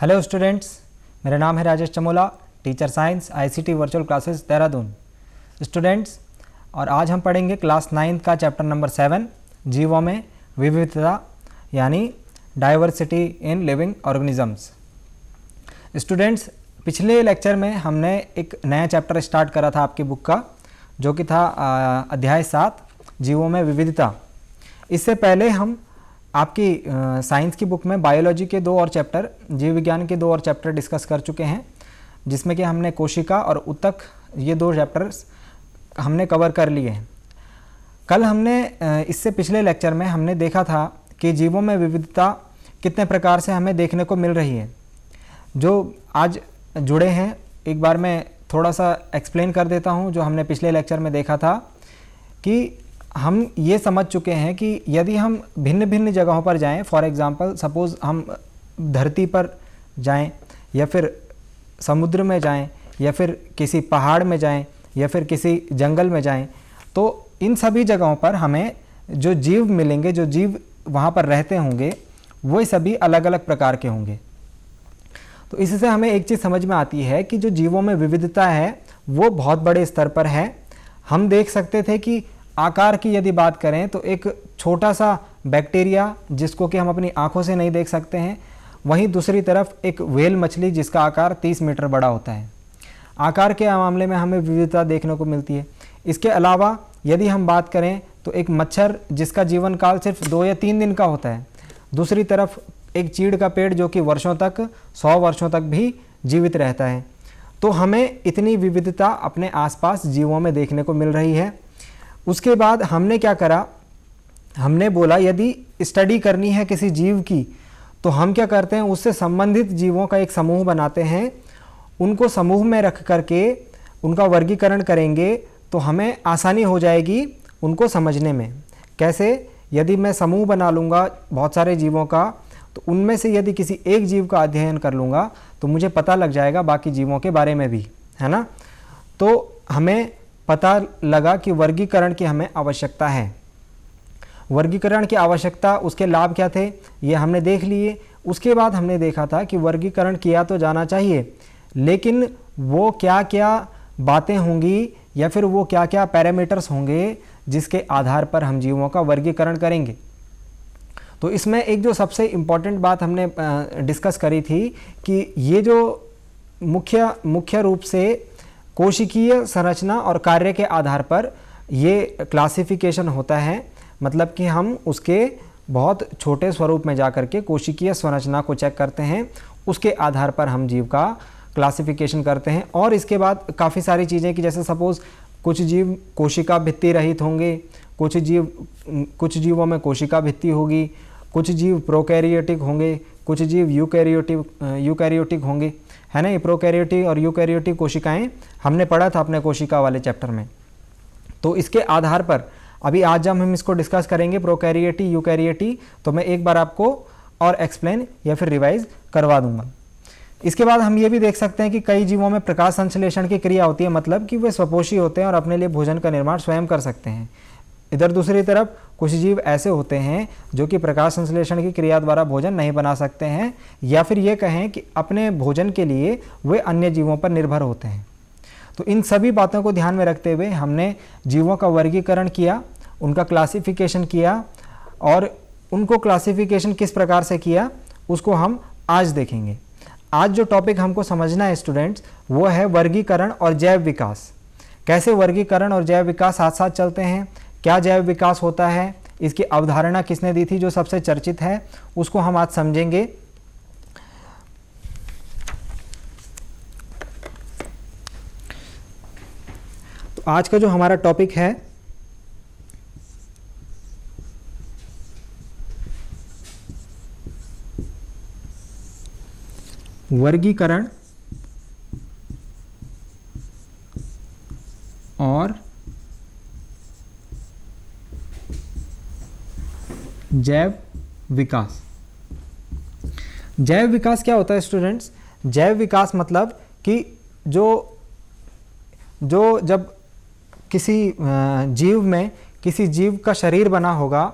Hello students, मेरा नाम है Rajesh Chamola, teacher science ICT virtual classes Dehradun. Students, और आज हम पढ़ेंगे क्लास 9 का चैप्टर नंबर 7 जीवों में विविधता यानी diversity in living organisms. Students, पिछले लेक्चर में हमने एक नया चैप्टर स्टार्ट करा था आपकी बुक का, जो कि था अध्याय 7 जीवों में विविधता। इससे पहले हम आपकी साइंस की बुक में बायोलॉजी के 2 और चैप्टर, जीव विज्ञान के 2 और चैप्टर डिस्कस कर चुके हैं, जिसमें कि हमने कोशिका और ऊतक ये 2 चैप्टर्स हमने कवर कर लिए हैं। कल हमने इससे पिछले लेक्चर में हमने देखा था कि जीवों में विविधता कितने प्रकार से हमें देखने को मिल रही है। जो आज जुड़े हैं, एक बार मैं थोड़ा सा एक्सप्लेन कर देता हूँ। जो हमने पिछले लेक्चर में देखा था कि हम ये समझ चुके हैं कि यदि हम भिन्न भिन्न जगहों पर जाएं, फॉर एग्ज़ाम्पल सपोज़ हम धरती पर जाएं या फिर समुद्र में जाएं या फिर किसी पहाड़ में जाएं या फिर किसी जंगल में जाएं, तो इन सभी जगहों पर हमें जो जीव मिलेंगे, जो जीव वहाँ पर रहते होंगे, वो सभी अलग अलग प्रकार के होंगे। तो इससे हमें एक चीज़ समझ में आती है कि जो जीवों में विविधता है वो बहुत बड़े स्तर पर है। हम देख सकते थे कि आकार की यदि बात करें तो एक छोटा सा बैक्टीरिया जिसको कि हम अपनी आंखों से नहीं देख सकते हैं, वहीं दूसरी तरफ एक व्हेल मछली जिसका आकार 30 मीटर बड़ा होता है। आकार के मामले में हमें विविधता देखने को मिलती है। इसके अलावा यदि हम बात करें तो एक मच्छर जिसका जीवन काल सिर्फ 2 या 3 दिन का होता है, दूसरी तरफ एक चीड़ का पेड़ जो कि वर्षों तक, 100 वर्षों तक भी जीवित रहता है। तो हमें इतनी विविधता अपने आसपास जीवों में देखने को मिल रही है। उसके बाद हमने क्या करा, हमने बोला यदि स्टडी करनी है किसी जीव की तो हम क्या करते हैं, उससे संबंधित जीवों का एक समूह बनाते हैं। उनको समूह में रख करके उनका वर्गीकरण करेंगे तो हमें आसानी हो जाएगी उनको समझने में। कैसे? यदि मैं समूह बना लूँगा बहुत सारे जीवों का, तो उनमें से यदि किसी एक जीव का अध्ययन कर लूँगा तो मुझे पता लग जाएगा बाकी जीवों के बारे में भी, है ना। तो हमें पता लगा कि वर्गीकरण की हमें आवश्यकता है। वर्गीकरण की आवश्यकता, उसके लाभ क्या थे ये हमने देख लिए। उसके बाद हमने देखा था कि वर्गीकरण किया तो जाना चाहिए, लेकिन वो क्या क्या बातें होंगी या फिर वो क्या क्या पैरामीटर्स होंगे जिसके आधार पर हम जीवों का वर्गीकरण करेंगे। तो इसमें एक जो सबसे इम्पॉर्टेंट बात हमने डिस्कस करी थी कि ये जो मुख्य रूप से कोशिकीय संरचना और कार्य के आधार पर ये क्लासिफिकेशन होता है। मतलब कि हम उसके बहुत छोटे स्वरूप में जाकर के कोशिकीय संरचना को चेक करते हैं, उसके आधार पर हम जीव का क्लासिफिकेशन करते हैं। और इसके बाद काफ़ी सारी चीज़ें कि जैसे सपोज़ कुछ जीव कोशिका भित्ति रहित होंगे, कुछ जीवों में कोशिका भित्ति होगी, कुछ जीव प्रोकैरियोटिक होंगे, कुछ जीव यूकैरियोटिक होंगे, है ना। ये प्रोकैरियोटिक और यूकैरियोटिक कोशिकाएं हमने पढ़ा था अपने कोशिका वाले चैप्टर में। तो इसके आधार पर अभी आज जब हम इसको डिस्कस करेंगे प्रोकैरियोटी यूकैरियोटी, तो मैं एक बार आपको और एक्सप्लेन या फिर रिवाइज करवा दूंगा। इसके बाद हम ये भी देख सकते हैं कि कई जीवों में प्रकाश संश्लेषण की क्रिया होती है, मतलब कि वे स्वपोषी होते हैं और अपने लिए भोजन का निर्माण स्वयं कर सकते हैं। इधर दूसरी तरफ कुछ जीव ऐसे होते हैं जो कि प्रकाश संश्लेषण की क्रिया द्वारा भोजन नहीं बना सकते हैं, या फिर ये कहें कि अपने भोजन के लिए वे अन्य जीवों पर निर्भर होते हैं। तो इन सभी बातों को ध्यान में रखते हुए हमने जीवों का वर्गीकरण किया, उनका क्लासिफिकेशन किया, और उनको क्लासिफिकेशन किस प्रकार से किया उसको हम आज देखेंगे। आज जो टॉपिक हमको समझना है स्टूडेंट्स, वो है वर्गीकरण और जैव विकास। कैसे वर्गीकरण और जैव विकास साथ साथ चलते हैं, क्या जैव विकास होता है, इसकी अवधारणा किसने दी थी जो सबसे चर्चित है, उसको हम आज समझेंगे। तो आज का जो हमारा टॉपिक है वर्गीकरण और जैव विकास। जैव विकास क्या होता है स्टूडेंट्स? जैव विकास मतलब कि जो जब किसी जीव में किसी जीव का शरीर बना होगा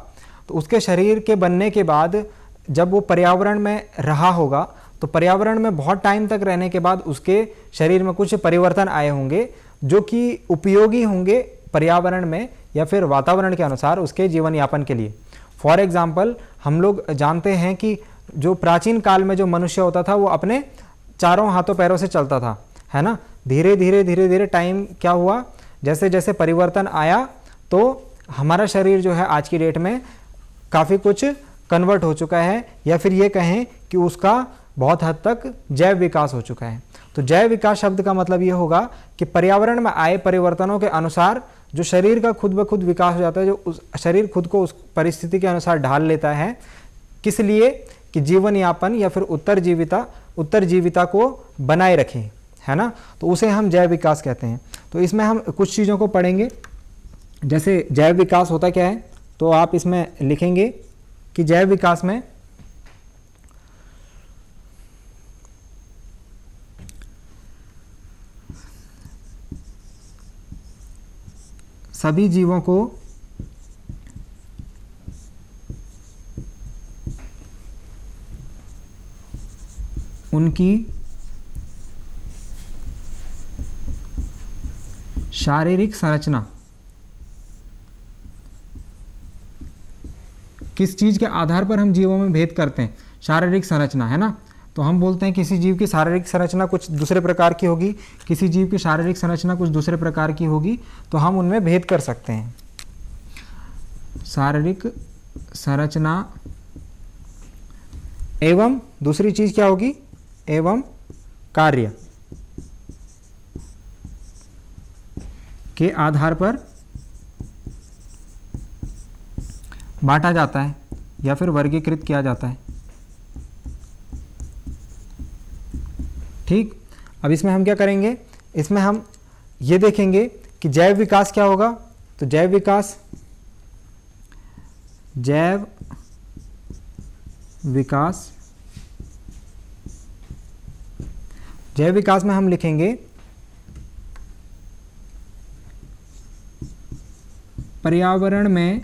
तो उसके शरीर के बनने के बाद जब वो पर्यावरण में रहा होगा तो पर्यावरण में बहुत टाइम तक रहने के बाद उसके शरीर में कुछ परिवर्तन आए होंगे जो कि उपयोगी होंगे पर्यावरण में या फिर वातावरण के अनुसार उसके जीवन यापन के लिए। फॉर एग्जाम्पल, हम लोग जानते हैं कि जो प्राचीन काल में जो मनुष्य होता था वो अपने चारों हाथों पैरों से चलता था, है ना। धीरे धीरे टाइम क्या हुआ, जैसे जैसे परिवर्तन आया तो हमारा शरीर जो है आज की डेट में काफ़ी कुछ कन्वर्ट हो चुका है, या फिर ये कहें कि उसका बहुत हद तक जैव विकास हो चुका है। तो जैव विकास शब्द का मतलब ये होगा कि पर्यावरण में आए परिवर्तनों के अनुसार जो शरीर का खुद ब खुद विकास हो जाता है, जो उस शरीर खुद को उस परिस्थिति के अनुसार ढाल लेता है। किस लिए? कि जीवन यापन या फिर उत्तरजीविता को बनाए रखें, है ना। तो उसे हम जैव विकास कहते हैं। तो इसमें हम कुछ चीज़ों को पढ़ेंगे, जैसे जैव विकास होता क्या है। तो आप इसमें लिखेंगे कि जैव विकास में सभी जीवों को उनकी शारीरिक संरचना किस चीज़ के आधार पर हम जीवों में भेद करते हैं? शारीरिक संरचना, है ना। तो हम बोलते हैं किसी जीव की शारीरिक संरचना कुछ दूसरे प्रकार की होगी, किसी जीव की शारीरिक संरचना कुछ दूसरे प्रकार की होगी, तो हम उनमें भेद कर सकते हैं। शारीरिक संरचना एवं दूसरी चीज क्या होगी? एवं कार्य के आधार पर बांटा जाता है या फिर वर्गीकृत किया जाता है। ठीक। अब इसमें हम क्या करेंगे? इसमें हम ये देखेंगे कि जैव विकास क्या होगा। तो जैव विकास में हम लिखेंगे पर्यावरण में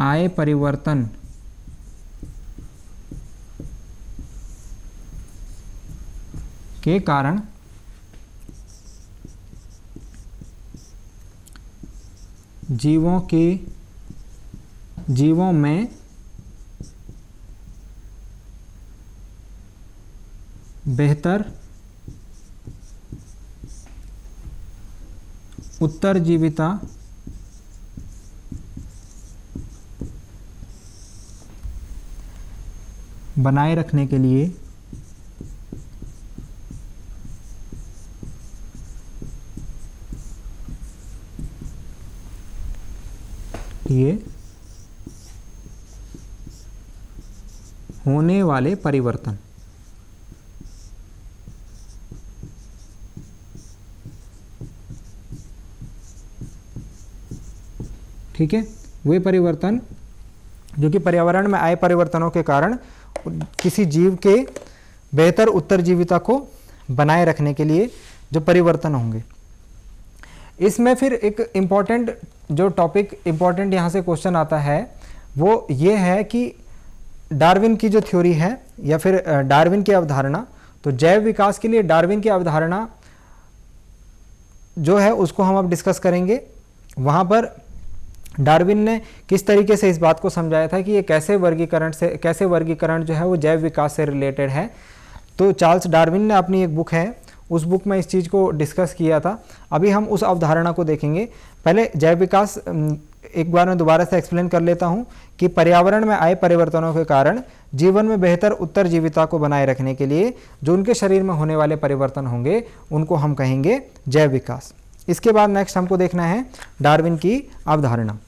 आए परिवर्तन के कारण जीवों में बेहतर उत्तरजीविता बनाए रखने के लिए होने वाले परिवर्तन। ठीक है, वे परिवर्तन जो कि पर्यावरण में आए परिवर्तनों के कारण किसी जीव के बेहतर उत्तरजीविता को बनाए रखने के लिए जो परिवर्तन होंगे। इसमें फिर एक इम्पॉर्टेंट जो टॉपिक इम्पॉर्टेंट यहाँ से क्वेश्चन आता है वो ये है कि डार्विन की जो थ्योरी है या फिर डार्विन की अवधारणा। तो जैव विकास के लिए डार्विन की अवधारणा जो है उसको हम अब डिस्कस करेंगे। वहाँ पर डार्विन ने किस तरीके से इस बात को समझाया था कि ये कैसे वर्गीकरण जो है वो जैव विकास से रिलेटेड है। तो चार्ल्स डार्विन ने अपनी एक बुक है, उस बुक में इस चीज़ को डिस्कस किया था। अभी हम उस अवधारणा को देखेंगे। पहले जैव विकास एक बार मैं दोबारा से एक्सप्लेन कर लेता हूँ कि पर्यावरण में आए परिवर्तनों के कारण जीवन में बेहतर उत्तरजीविता को बनाए रखने के लिए जो उनके शरीर में होने वाले परिवर्तन होंगे उनको हम कहेंगे जैव विकास। इसके बाद नेक्स्ट हमको देखना है डार्विन की अवधारणा।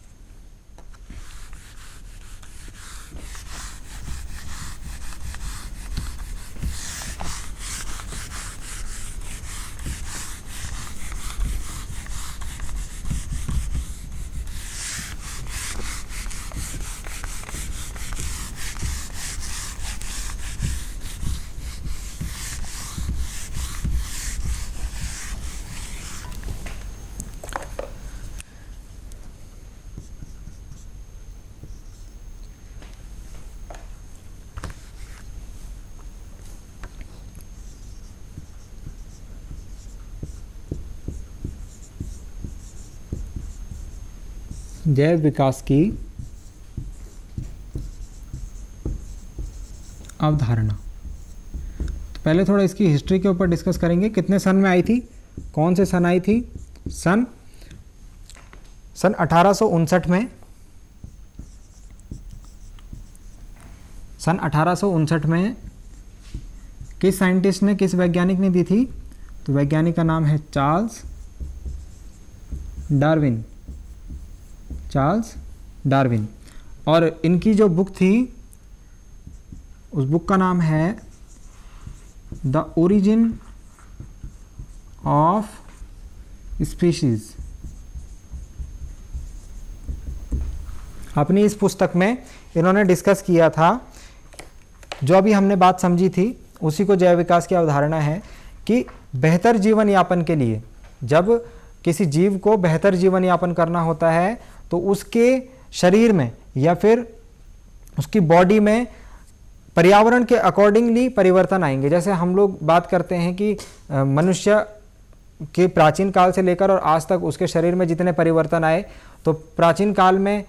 जैव विकास की अवधारणा। तो पहले थोड़ा इसकी हिस्ट्री के ऊपर डिस्कस करेंगे। कितने सन में आई थी, कौन से सन आई थी? सन 1859 में, सन 1859 में किस साइंटिस्ट ने, किस वैज्ञानिक ने दी थी? तो वैज्ञानिक का नाम है चार्ल्स डार्विन, चार्ल्स डार्विन। और इनकी जो बुक थी उस बुक का नाम है द ओरिजिन ऑफ स्पीशीज। अपनी इस पुस्तक में इन्होंने डिस्कस किया था, जो अभी हमने बात समझी थी उसी को जैव विकास की अवधारणा है कि बेहतर जीवन यापन के लिए, जब किसी जीव को बेहतर जीवन यापन करना होता है तो उसके शरीर में या फिर उसकी बॉडी में पर्यावरण के अकॉर्डिंगली परिवर्तन आएंगे। जैसे हम लोग बात करते हैं कि मनुष्य के प्राचीन काल से लेकर और आज तक उसके शरीर में जितने परिवर्तन आए, तो प्राचीन काल में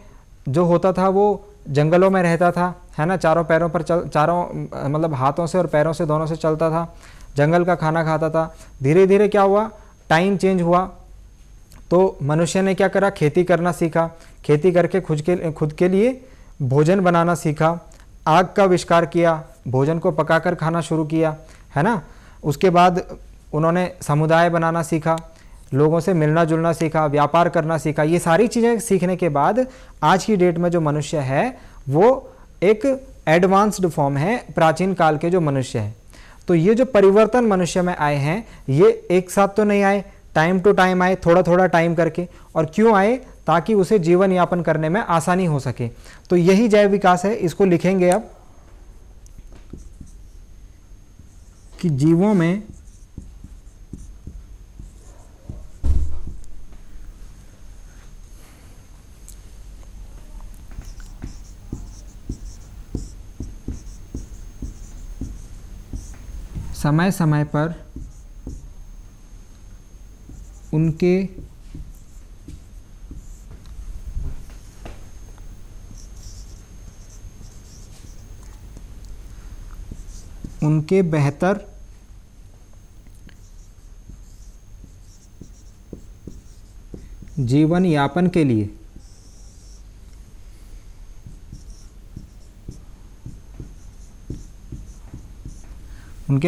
जो होता था वो जंगलों में रहता था, है ना, चारों पैरों पर चारों मतलब हाथों से और पैरों से दोनों से चलता था, जंगल का खाना खाता था। धीरे धीरे क्या हुआ, टाइम चेंज हुआ तो मनुष्य ने क्या करा, खेती करना सीखा, खेती करके खुद के लिए भोजन बनाना सीखा, आग का आविष्कार किया, भोजन को पकाकर खाना शुरू किया, है ना। उसके बाद उन्होंने समुदाय बनाना सीखा, लोगों से मिलना जुलना सीखा, व्यापार करना सीखा। ये सारी चीज़ें सीखने के बाद आज की डेट में जो मनुष्य है वो एक एडवांस्ड फॉर्म है प्राचीन काल के जो मनुष्य है। तो ये जो परिवर्तन मनुष्य में आए हैं ये एक साथ तो नहीं आए, टाइम टू टाइम आए, थोड़ा थोड़ा टाइम करके। और क्यों आए? ताकि उसे जीवन यापन करने में आसानी हो सके। तो यही जैव विकास है। इसको लिखेंगे अब कि जीवों में समय समय पर उनके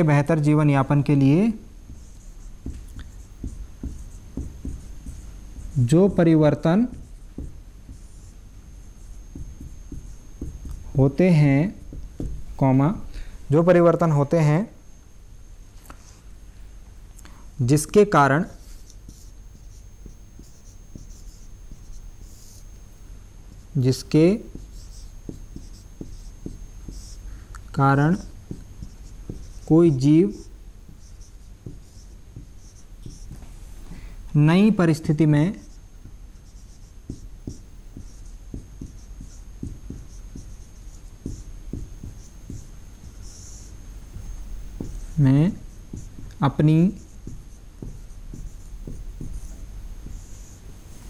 बेहतर जीवन यापन के लिए जो परिवर्तन होते हैं, जो परिवर्तन होते हैं जिसके कारण कोई जीव नई परिस्थिति में अपनी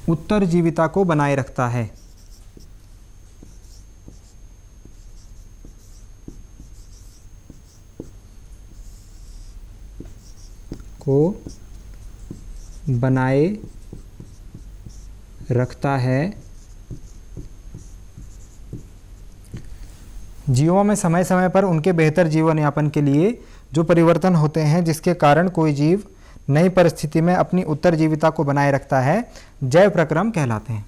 उत्तरजीविता को बनाए रखता है। जीवों में समय समय पर उनके बेहतर जीवन यापन के लिए जो परिवर्तन होते हैं जिसके कारण कोई जीव नई परिस्थिति में अपनी उत्तरजीविता को बनाए रखता है, जैव प्रक्रम कहलाते हैं।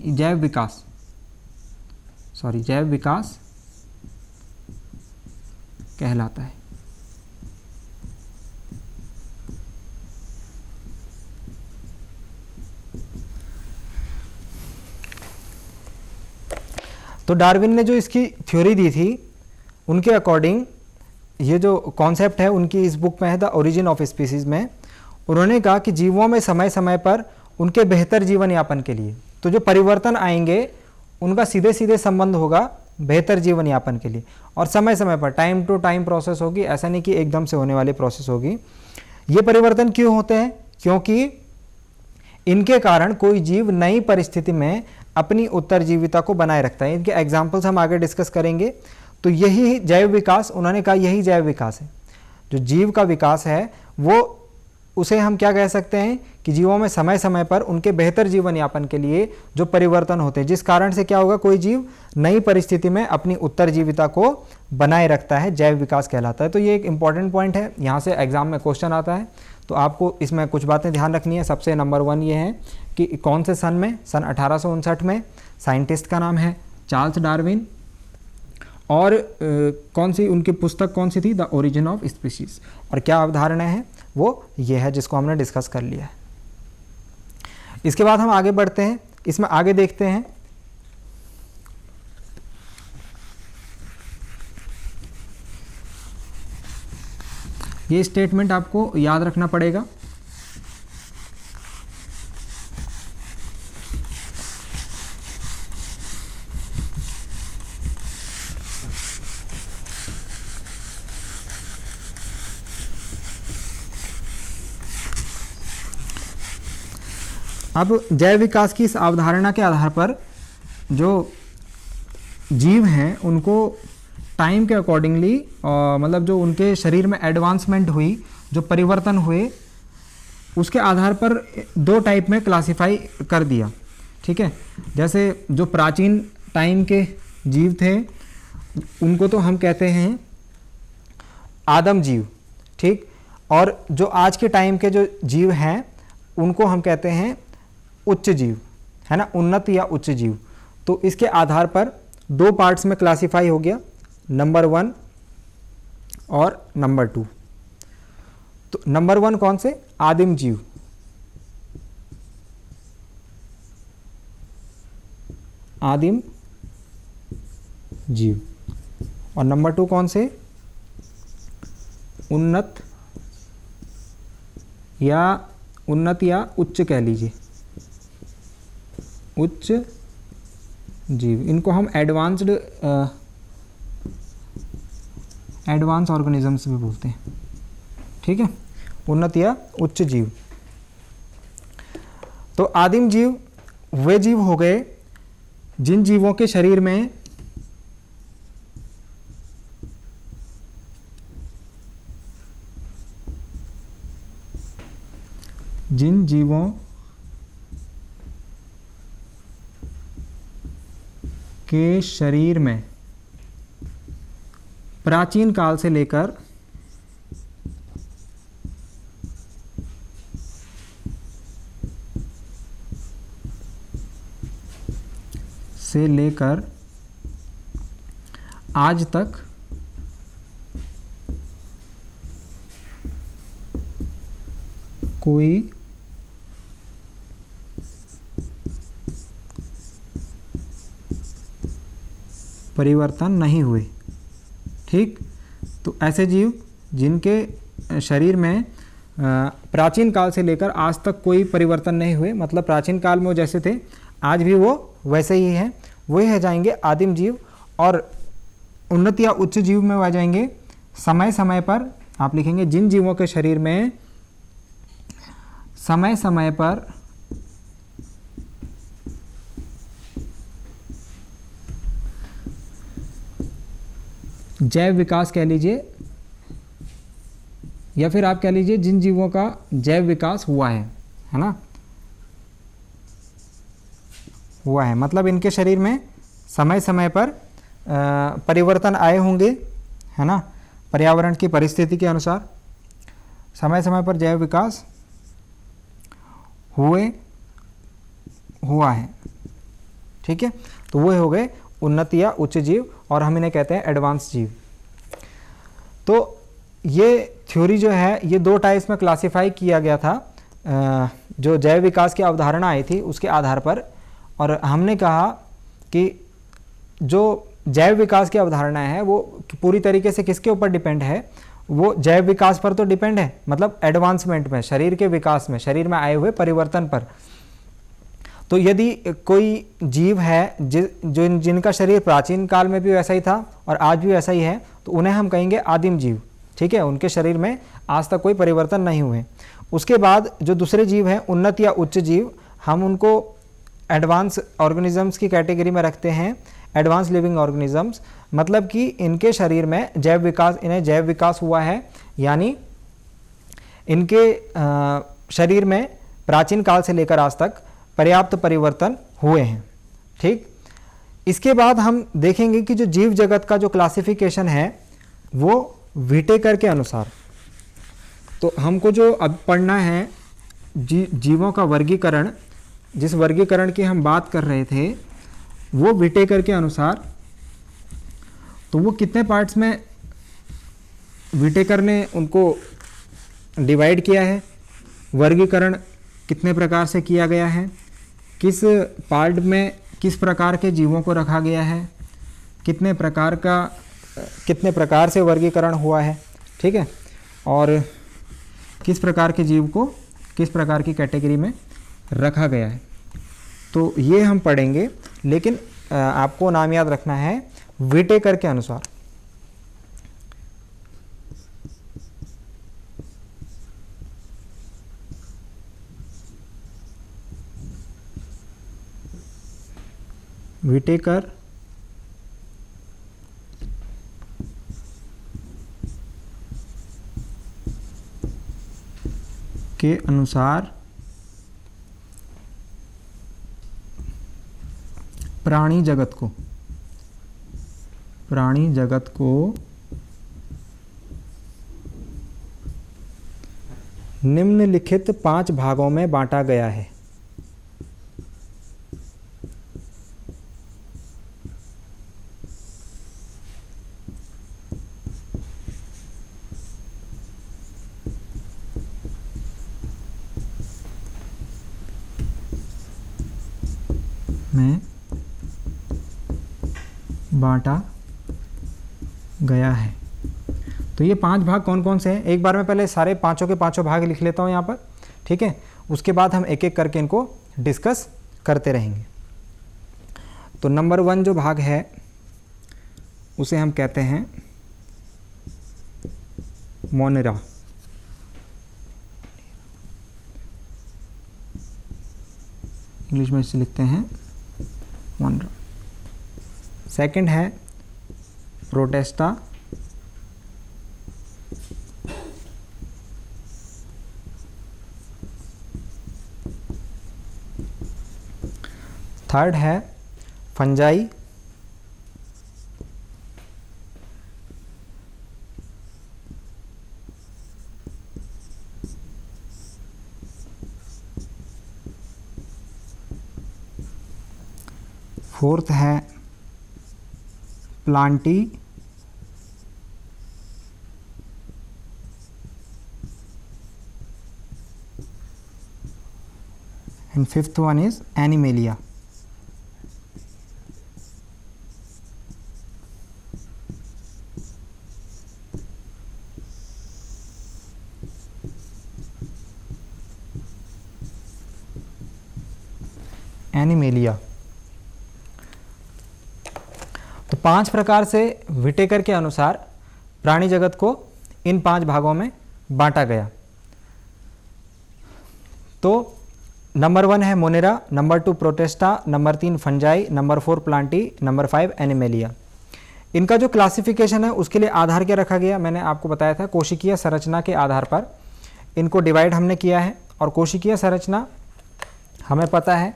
जैव विकास कहलाता है। तो डार्विन ने जो इसकी थ्योरी दी थी उनके अकॉर्डिंग ये जो कॉन्सेप्ट है उनकी इस बुक में है द ओरिजिन ऑफ स्पीसीज में। उन्होंने कहा कि जीवों में समय समय पर उनके बेहतर जीवन यापन के लिए तो जो परिवर्तन आएंगे उनका सीधे सीधे संबंध होगा बेहतर जीवन यापन के लिए, और समय समय पर टाइम टू टाइम प्रोसेस होगी, ऐसा नहीं कि एकदम से होने वाली प्रोसेस होगी। ये परिवर्तन क्यों होते हैं? क्योंकि इनके कारण कोई जीव नई परिस्थिति में अपनी उत्तरजीविता को बनाए रखता है। इनके एग्जाम्पल्स हम आगे डिस्कस करेंगे। तो यही जैव विकास, उन्होंने कहा यही जैव विकास है। जो जीव का विकास है वो, उसे हम क्या कह सकते हैं कि जीवों में समय समय पर उनके बेहतर जीवन यापन के लिए जो परिवर्तन होते हैं, जिस कारण से क्या होगा, कोई जीव नई परिस्थिति में अपनी उत्तरजीविता को बनाए रखता है, जैव विकास कहलाता है। तो ये एक इंपॉर्टेंट पॉइंट है, यहाँ से एग्जाम में क्वेश्चन आता है, तो आपको इसमें कुछ बातें ध्यान रखनी है। सबसे नंबर 1 ये है कि कौन से सन में, सन 1859 में, साइंटिस्ट का नाम है चार्ल्स डार्विन, और कौन सी उनकी पुस्तक कौन सी थी, द ओरिजिन ऑफ स्पीशीज, और क्या अवधारणा है वो ये है जिसको हमने डिस्कस कर लिया है। इसके बाद हम आगे बढ़ते हैं, इसमें आगे देखते हैं ये स्टेटमेंट आपको याद रखना पड़ेगा। अब जैव विकास की इस अवधारणा के आधार पर जो जीव हैं उनको टाइम के अकॉर्डिंगली, मतलब जो उनके शरीर में एडवांसमेंट हुई, जो परिवर्तन हुए, उसके आधार पर 2 टाइप में क्लासिफाई कर दिया। ठीक है, जैसे जो प्राचीन टाइम के जीव थे उनको तो हम कहते हैं आदम जीव, ठीक, और जो आज के टाइम के जो जीव हैं उनको हम कहते हैं उच्च जीव, है ना, उन्नत या उच्च जीव। तो इसके आधार पर 2 पार्ट्स में क्लासिफाई हो गया, नंबर 1 और नंबर 2। तो नंबर 1 कौन से, आदिम जीव, आदिम जीव, और नंबर 2 कौन से, उन्नत या उच्च कह लीजिए, उच्च जीव। इनको हम एडवांस ऑर्गेनिजम्स भी बोलते हैं। ठीक है, उन्नत या उच्च जीव। तो आदिम जीव वे जीव हो गए जिन जीवों के शरीर में के शरीर में प्राचीन काल से लेकर आज तक कोई परिवर्तन नहीं हुए। ठीक, तो ऐसे जीव जिनके शरीर में प्राचीन काल से लेकर आज तक कोई परिवर्तन नहीं हुए, मतलब प्राचीन काल में वो जैसे थे आज भी वो वैसे ही हैं, वही है जाएंगे आदिम जीव। और उन्नत या उच्च जीव में वो आ जाएंगे समय समय पर, आप लिखेंगे जिन जीवों के शरीर में समय समय पर जैव विकास कह लीजिए, या फिर आप कह लीजिए जिन जीवों का जैव विकास हुआ है ना, हुआ है, मतलब इनके शरीर में समय समय पर परिवर्तन आए होंगे, है ना, पर्यावरण की परिस्थिति के अनुसार समय समय पर जैव विकास हुआ है। ठीक है, तो वो हो गए उन्नत या उच्च जीव, और हम इन्हें कहते हैं एडवांस जीव। तो ये थ्योरी जो है ये 2 टाइप्स में क्लासिफाई किया गया था, जो जैव विकास की अवधारणा आई थी उसके आधार पर। और हमने कहा कि जो जैव विकास की अवधारणा है वो पूरी तरीके से किसके ऊपर डिपेंड है, वो जैव विकास पर तो डिपेंड है, मतलब एडवांसमेंट में, शरीर के विकास में, शरीर में आए हुए परिवर्तन पर। तो यदि कोई जीव है जिनका शरीर प्राचीन काल में भी वैसा ही था और आज भी वैसा ही है, तो उन्हें हम कहेंगे आदिम जीव। ठीक है, उनके शरीर में आज तक कोई परिवर्तन नहीं हुए। उसके बाद जो दूसरे जीव हैं उन्नत या उच्च जीव, हम उनको एडवांस ऑर्गेनिजम्स की कैटेगरी में रखते हैं, एडवांस लिविंग ऑर्गेनिजम्स। मतलब कि इनके शरीर में जैव विकास, इन्हें जैव विकास हुआ है, यानी इनके शरीर में प्राचीन काल से लेकर आज तक पर्याप्त परिवर्तन हुए हैं। ठीक, इसके बाद हम देखेंगे कि जो जीव जगत का जो क्लासिफिकेशन है वो व्हिटेकर के अनुसार, तो हमको जो अब पढ़ना है जीवों का वर्गीकरण, जिस वर्गीकरण की हम बात कर रहे थे वो व्हिटेकर के अनुसार, तो वो कितने पार्ट्स में व्हिटेकर ने उनको डिवाइड किया है, वर्गीकरण कितने प्रकार से किया गया है, किस पार्ट में किस प्रकार के जीवों को रखा गया है, कितने प्रकार से वर्गीकरण हुआ है, ठीक है, और किस प्रकार के जीव को किस प्रकार की कैटेगरी में रखा गया है, तो ये हम पढ़ेंगे। लेकिन आपको नाम याद रखना है व्हिटेकर के अनुसार। व्हिटेकर के अनुसार प्राणी जगत को निम्नलिखित 5 भागों में बांटा गया है। में बांटा गया है। तो ये 5 भाग कौन कौन से हैं, एक बार मैं पहले सारे पांचों के पांचों भाग लिख लेता हूँ यहाँ पर, ठीक है, उसके बाद हम एक एक करके इनको डिस्कस करते रहेंगे। तो नंबर 1 जो भाग है उसे हम कहते हैं मोनेरा। इंग्लिश में इसे लिखते हैं मोनेरा। सेकंड है प्रोटेस्टा। थर्ड है फंजाई। फोर्थ है Plantae. And fifth one is animalia. Animalia. तो 5 प्रकार से व्हिटेकर के अनुसार प्राणी जगत को इन 5 भागों में बांटा गया। तो नंबर 1 है Monera, number 2 Protista, number 3 fungi, number 4 Plantae, number 5 animalia. इनका जो क्लासिफिकेशन है उसके लिए आधार क्या रखा गया, मैंने आपको बताया था कोशिकीय संरचना के आधार पर इनको डिवाइड हमने किया है। और कोशिकीय संरचना हमें पता है,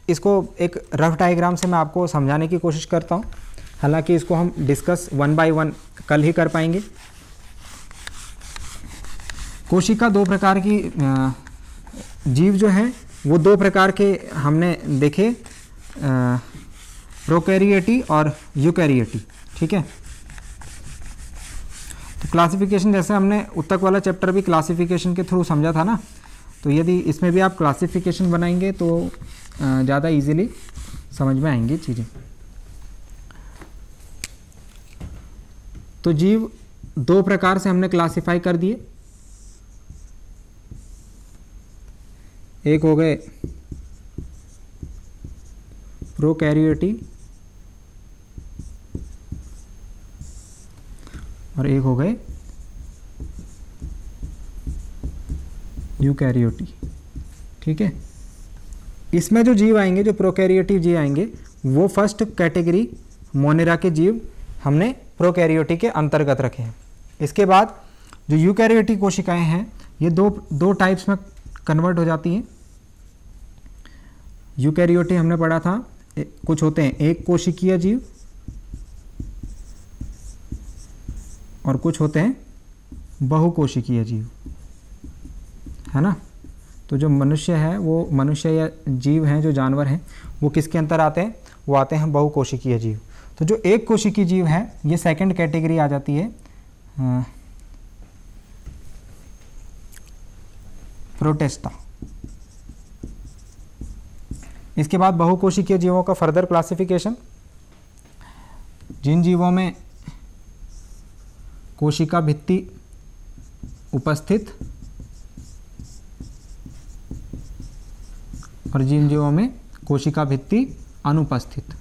इसको एक रफ डायग्राम से मैं आपको समझाने की कोशिश करता हूँ, हालांकि इसको हम डिस्कस 1 बाय 1 कल ही कर पाएंगे। कोशिका 2 प्रकार की, जीव जो है वो 2 प्रकार के हमने देखे, प्रोकैरियोटी और यूकैरियोटी, ठीक है। तो क्लासिफिकेशन जैसे हमने उत्तक वाला चैप्टर भी क्लासिफिकेशन के थ्रू समझा था ना, तो यदि इसमें भी आप क्लासिफिकेशन बनाएंगे तो ज़्यादा इजीली समझ में आएंगी चीज़ें। तो जीव 2 प्रकार से हमने क्लासिफाई कर दिए, एक हो गए प्रोकैरियोटी और एक हो गए यूकैरियोटी, ठीक है। इसमें जो जीव आएंगे, जो प्रोकैरियोटिक जीव आएंगे, वो फर्स्ट कैटेगरी मोनेरा के जीव हमने प्रोकैरियोटी के अंतर्गत रखे हैं। इसके बाद जो यूकैरियोटिक कोशिकाएं हैं ये दो टाइप्स में कन्वर्ट हो जाती हैं। यूकैरियोटी हमने पढ़ा था, कुछ होते हैं एक कोशिकीय जीव और कुछ होते हैं बहुकोशिकीय जीव, है ना। तो जो मनुष्य है, वो मनुष्य या जीव हैं, जो जानवर हैं, वो किसके अंतर आते हैं? वो आते हैं बहुकोशिकीय जीव। तो जो एक कोशिकीय जीव है ये सेकंड कैटेगरी आ जाती है प्रोटेस्टा। इसके बाद बहुकोशिकीय जीवों का फर्दर क्लासिफिकेशन, जिन जीवों में कोशिका भित्ति उपस्थित और जिन जीवों में कोशिका भित्ति अनुपस्थित।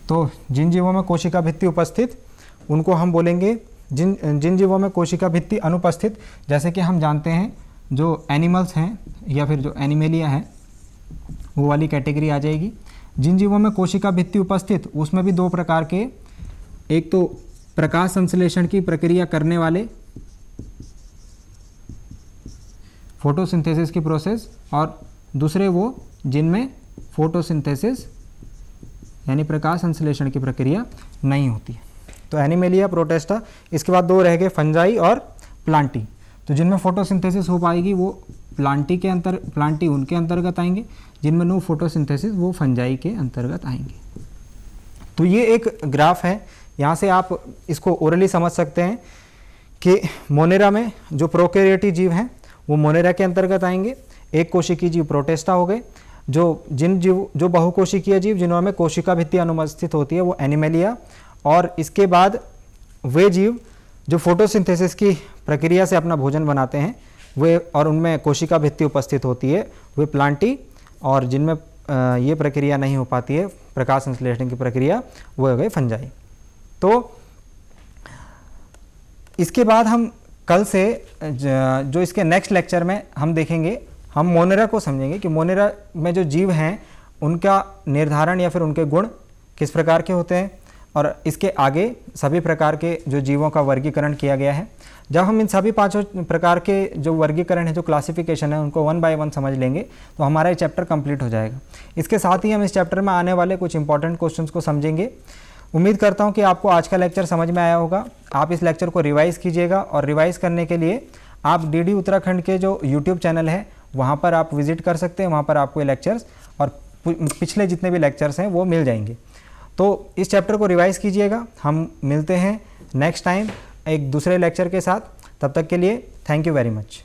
तो जिन जीवों में कोशिका भित्ति उपस्थित उनको हम बोलेंगे, जिन जीवों में कोशिका भित्ति अनुपस्थित, जैसे कि हम जानते हैं जो एनिमल्स हैं या फिर जो एनिमेलिया है वो वाली कैटेगरी आ जाएगी। जिन जीवों में कोशिका भित्ति उपस्थित, उसमें भी दो प्रकार के, एक तो प्रकाश संश्लेषण की प्रक्रिया करने वाले फोटोसिंथेसिस की प्रोसेस, और दूसरे वो जिनमें फोटोसिंथेसिस यानी प्रकाश संश्लेषण की प्रक्रिया नहीं होती है। तो एनिमेलिया, प्रोटेस्टा। इसके बाद दो रह गए फंजाई और प्लांटी। तो जिनमें फोटोसिंथेसिस हो पाएगी वो प्लांटी उनके अंतर्गत आएंगे, जिनमें नो फोटोसिंथेसिस वो फंजाई के अंतर्गत आएंगे। तो ये एक ग्राफ है, यहाँ से आप इसको ओरली समझ सकते हैं कि मोनेरा में जो प्रोकैरियोटिक जीव हैं वो मोनेरा के अंतर्गत आएंगे, एक कोशिकीय जीव प्रोटेस्टा हो गए। जो बहुकोशिकीय जीव जिनमें कोशिका भित्ति अनुपस्थित होती है वो एनिमेलिया, और इसके बाद वे जीव जो फोटोसिंथेसिस की प्रक्रिया से अपना भोजन बनाते हैं वे, और उनमें कोशिका भित्ति उपस्थित होती है, वे प्लांटी, और जिनमें ये प्रक्रिया नहीं हो पाती है प्रकाश संश्लेषण की प्रक्रिया, वो हो गए फंजाई। तो इसके बाद हम कल से जो इसके नेक्स्ट लेक्चर में हम देखेंगे, हम मोनेरा को समझेंगे कि मोनेरा में जो जीव हैं उनका निर्धारण या फिर उनके गुण किस प्रकार के होते हैं, और इसके आगे सभी प्रकार के जो जीवों का वर्गीकरण किया गया है। जब हम इन सभी पांचों प्रकार के जो वर्गीकरण है, जो क्लासिफिकेशन है, उनको 1 बाय 1 समझ लेंगे तो हमारा ये चैप्टर कंप्लीट हो जाएगा। इसके साथ ही हम इस चैप्टर में आने वाले कुछ इंपॉर्टेंट क्वेश्चंस को समझेंगे। उम्मीद करता हूँ कि आपको आज का लेक्चर समझ में आया होगा। आप इस लेक्चर को रिवाइज़ कीजिएगा, और रिवाइज़ करने के लिए आप DD उत्तराखंड के जो यूट्यूब चैनल है वहाँ पर आप विज़िट कर सकते हैं। वहाँ पर आपको ये लेक्चर्स और पिछले जितने भी लेक्चर्स हैं वो मिल जाएंगे। तो इस चैप्टर को रिवाइज़ कीजिएगा। हम मिलते हैं नेक्स्ट टाइम एक दूसरे लेक्चर के साथ। तब तक के लिए थैंक यू वेरी मच।